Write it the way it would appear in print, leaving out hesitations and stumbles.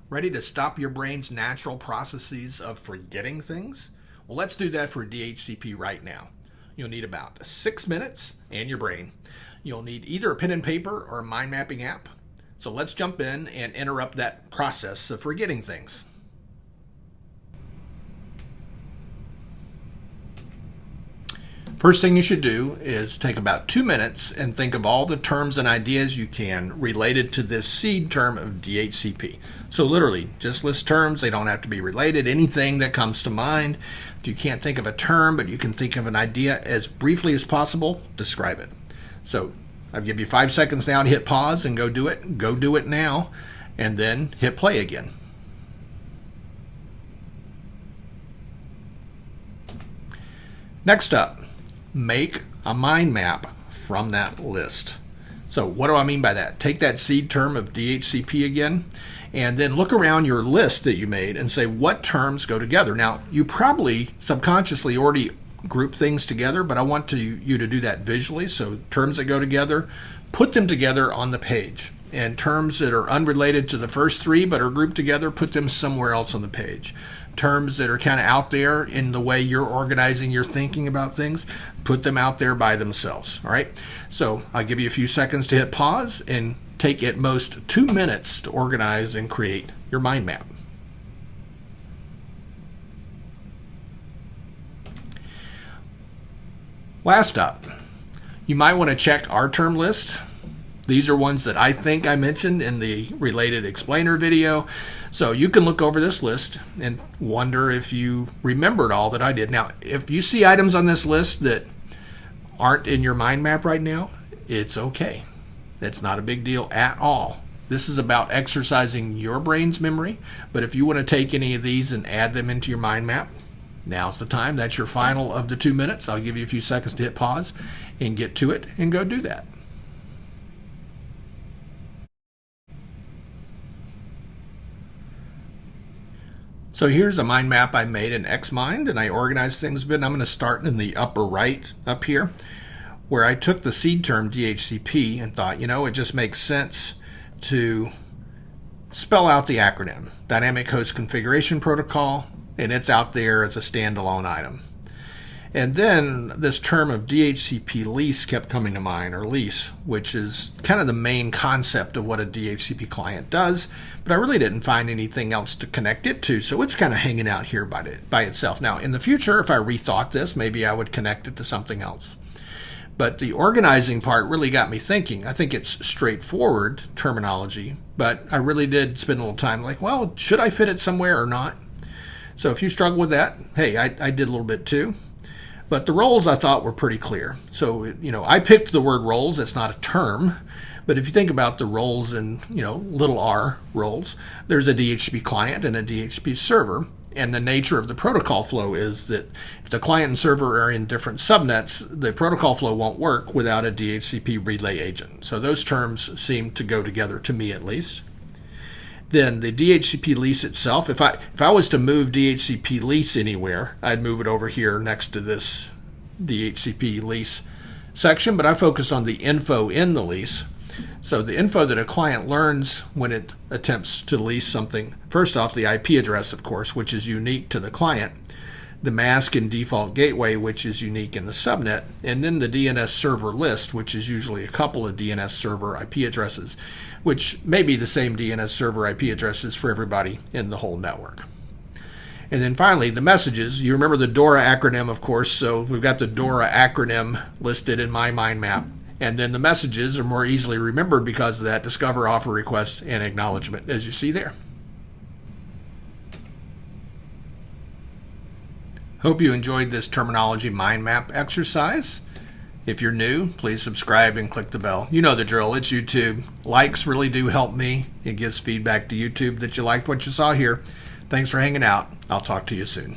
Ready to stop your brain's natural processes of forgetting things? Well, let's do that for DHCP right now. You'll need about 6 minutes and your brain. You'll need either a pen and paper or a mind mapping app. So let's jump in and interrupt that process of forgetting things. First thing you should do is take about 2 minutes and think of all the terms and ideas you can related to this seed term of DHCP. So literally, just list terms. They don't have to be related. Anything that comes to mind. If you can't think of a term, but you can think of an idea as briefly as possible, describe it. So I'll give you 5 seconds now to hit pause and go do it. Go do it now, and then hit play again. Next up, make a mind map from that list. So what do I mean by that? Take that seed term of DHCP again, and then look around your list that you made and say what terms go together. Now, you probably subconsciously already group things together, but I want you to do that visually. So terms that go together, put them together on the page. And terms that are unrelated to the first three but are grouped together, put them somewhere else on the page. Terms that are kind of out there in the way you're organizing your thinking about things, put them out there by themselves. All right. So I'll give you a few seconds to hit pause and take at most 2 minutes to organize and create your mind map. Last up, you might want to check our term list. These are ones that I think I mentioned in the related explainer video. So you can look over this list and wonder if you remembered all that I did. Now, if you see items on this list that aren't in your mind map right now, it's okay. It's not a big deal at all. This is about exercising your brain's memory. But if you want to take any of these and add them into your mind map, now's the time. That's your final of the 2 minutes. I'll give you a few seconds to hit pause and get to it and go do that. So here's a mind map I made in Xmind, and I organized things a bit. I'm going to start in the upper right up here, where I took the seed term DHCP and thought, it just makes sense to spell out the acronym, Dynamic Host Configuration Protocol, and it's out there as a standalone item. And then this term of DHCP lease kept coming to mind, or lease, which is kind of the main concept of what a DHCP client does, but I really didn't find anything else to connect it to, so it's kind of hanging out here by itself. Now, in the future, if I rethought this, maybe I would connect it to something else. But the organizing part really got me thinking. I think it's straightforward terminology, but I really did spend a little time like, well, should I fit it somewhere or not? So if you struggle with that, hey, I did a little bit too. But the roles I thought were pretty clear. So, I picked the word roles. It's not a term. But if you think about the roles in, little r roles, there's a DHCP client and a DHCP server. And the nature of the protocol flow is that if the client and server are in different subnets, the protocol flow won't work without a DHCP relay agent. So those terms seem to go together, to me at least. Then the DHCP lease itself, if I was to move DHCP lease anywhere, I'd move it over here next to this DHCP lease section, but I focused on the info in the lease. So the info that a client learns when it attempts to lease something, first off, the IP address, of course, which is unique to the client, the mask and default gateway, which is unique in the subnet, and then the DNS server list, which is usually a couple of DNS server IP addresses, which may be the same DNS server IP addresses for everybody in the whole network. And then finally, the messages. You remember the DORA acronym, of course, so we've got the DORA acronym listed in my mind map. And then the messages are more easily remembered because of that: discover, offer, request, and acknowledgement, as you see there. Hope you enjoyed this terminology mind map exercise. If you're new, please subscribe and click the bell. You know the drill. It's YouTube. Likes really do help me. It gives feedback to YouTube that you liked what you saw here. Thanks for hanging out. I'll talk to you soon.